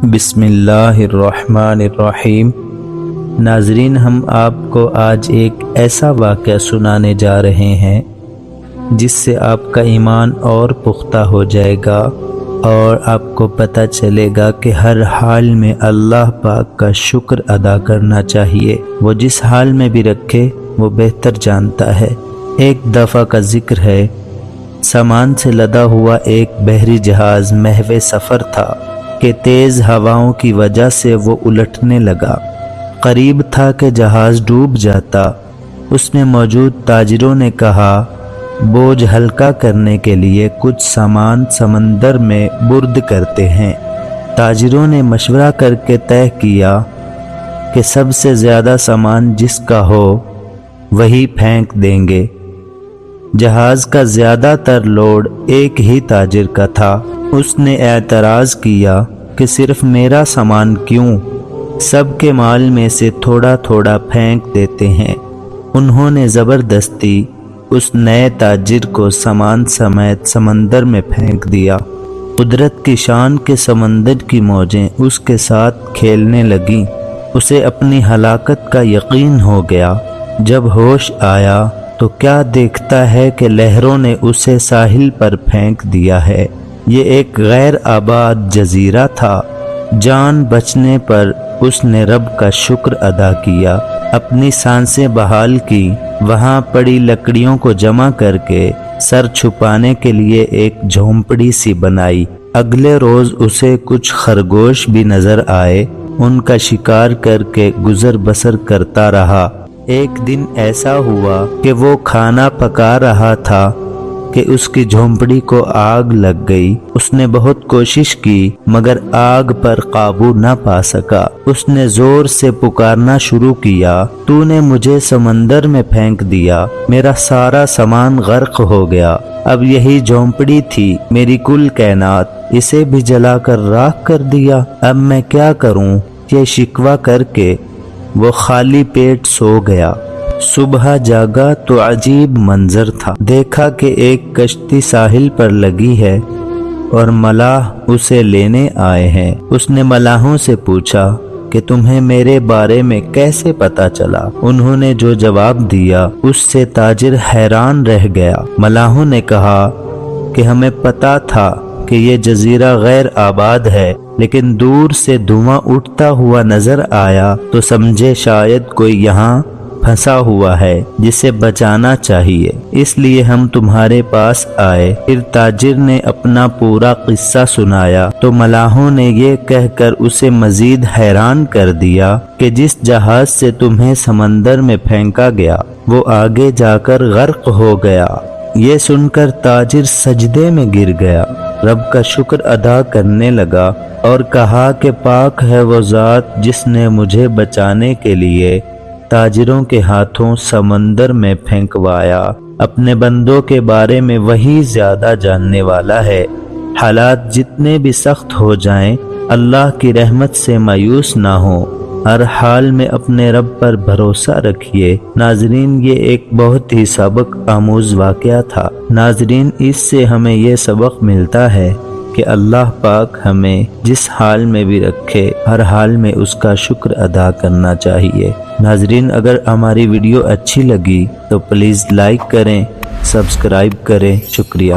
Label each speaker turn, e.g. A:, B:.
A: بسم اللہ الرحمن الرحیم۔ ناظرین، ہم آپ کو آج ایک ایسا واقعہ سنانے جا رہے ہیں جس سے آپ کا ایمان اور پختہ ہو جائے گا اور آپ کو پتہ چلے گا کہ ہر حال میں اللہ پاک کا شکر ادا کرنا چاہیے۔ وہ جس حال میں بھی رکھے وہ بہتر جانتا ہے۔ ایک دفعہ کا ذکر ہے، سامان سے لدا ہوا ایک بحری جہاز محو سفر تھا کہ تیز ہواؤں کی وجہ سے وہ الٹنے لگا۔ قریب تھا کہ جہاز ڈوب جاتا۔ اس میں موجود تاجروں نے کہا، بوجھ ہلکا کرنے کے لیے کچھ سامان سمندر میں برد کرتے ہیں۔ تاجروں نے مشورہ کر کے طے کیا کہ سب سے زیادہ سامان جس کا ہو وہی پھینک دیں گے۔ جہاز کا زیادہ تر لوڈ ایک ہی تاجر کا تھا۔ اس نے اعتراض کیا کہ صرف میرا سامان کیوں، سب کے مال میں سے تھوڑا تھوڑا پھینک دیتے ہیں۔ انہوں نے زبردستی اس نئے تاجر کو سامان سمیت سمندر میں پھینک دیا۔ قدرت کی شان کے سمندر کی موجیں اس کے ساتھ کھیلنے لگیں۔ اسے اپنی ہلاکت کا یقین ہو گیا۔ جب ہوش آیا تو کیا دیکھتا ہے کہ لہروں نے اسے ساحل پر پھینک دیا ہے۔ یہ ایک غیر آباد جزیرہ تھا۔ جان بچنے پر اس نے رب کا شکر ادا کیا، اپنی سانسیں بحال کی، وہاں پڑی لکڑیوں کو جمع کر کے سر چھپانے کے لیے ایک جھونپڑی سی بنائی۔ اگلے روز اسے کچھ خرگوش بھی نظر آئے۔ ان کا شکار کر کے گزر بسر کرتا رہا۔ ایک دن ایسا ہوا کہ وہ کھانا پکا رہا تھا کہ اس کی جھونپڑی کو آگ لگ گئی۔ اس نے بہت کوشش کی مگر آگ پر قابو نہ پا سکا۔ اس نے زور سے پکارنا شروع کیا، تو نے مجھے سمندر میں پھینک دیا، میرا سارا سامان غرق ہو گیا۔ اب یہی جھونپڑی تھی میری کل کائنات، اسے بھی جلا کر راکھ کر دیا۔ اب میں کیا کروں؟ یہ شکوہ کر کے وہ خالی پیٹ سو گیا۔ صبح جاگا تو عجیب منظر تھا۔ دیکھا کہ ایک کشتی ساحل پر لگی ہے اور ملاح اسے لینے آئے ہیں۔ اس نے ملاحوں سے پوچھا کہ تمہیں میرے بارے میں کیسے پتہ چلا؟ انہوں نے جو جواب دیا اس سے تاجر حیران رہ گیا۔ ملاحوں نے کہا کہ ہمیں پتہ تھا کہ یہ جزیرہ غیر آباد ہے، لیکن دور سے دھواں اٹھتا ہوا نظر آیا تو سمجھے شاید کوئی یہاں پھنسا ہوا ہے جسے بچانا چاہیے، اس لیے ہم تمہارے پاس آئے۔ پھر تاجر نے اپنا پورا قصہ سنایا تو ملاحوں نے یہ کہہ کر اسے مزید حیران کر دیا کہ جس جہاز سے تمہیں سمندر میں پھینکا گیا وہ آگے جا کر غرق ہو گیا۔ یہ سن کر تاجر سجدے میں گر گیا، رب کا شکر ادا کرنے لگا اور کہا کہ پاک ہے وہ ذات جس نے مجھے بچانے کے لیے تاجروں کے ہاتھوں سمندر میں پھینکوایا۔ اپنے بندوں کے بارے میں وہی زیادہ جاننے والا ہے۔ حالات جتنے بھی سخت ہو جائیں، اللہ کی رحمت سے مایوس نہ ہو، ہر حال میں اپنے رب پر بھروسہ رکھیے۔ ناظرین، یہ ایک بہت ہی سبق آموز واقعہ تھا۔ ناظرین، اس سے ہمیں یہ سبق ملتا ہے کہ اللہ پاک ہمیں جس حال میں بھی رکھے ہر حال میں اس کا شکر ادا کرنا چاہیے۔ ناظرین، اگر ہماری ویڈیو اچھی لگی تو پلیز لائک کریں، سبسکرائب کریں۔ شکریہ۔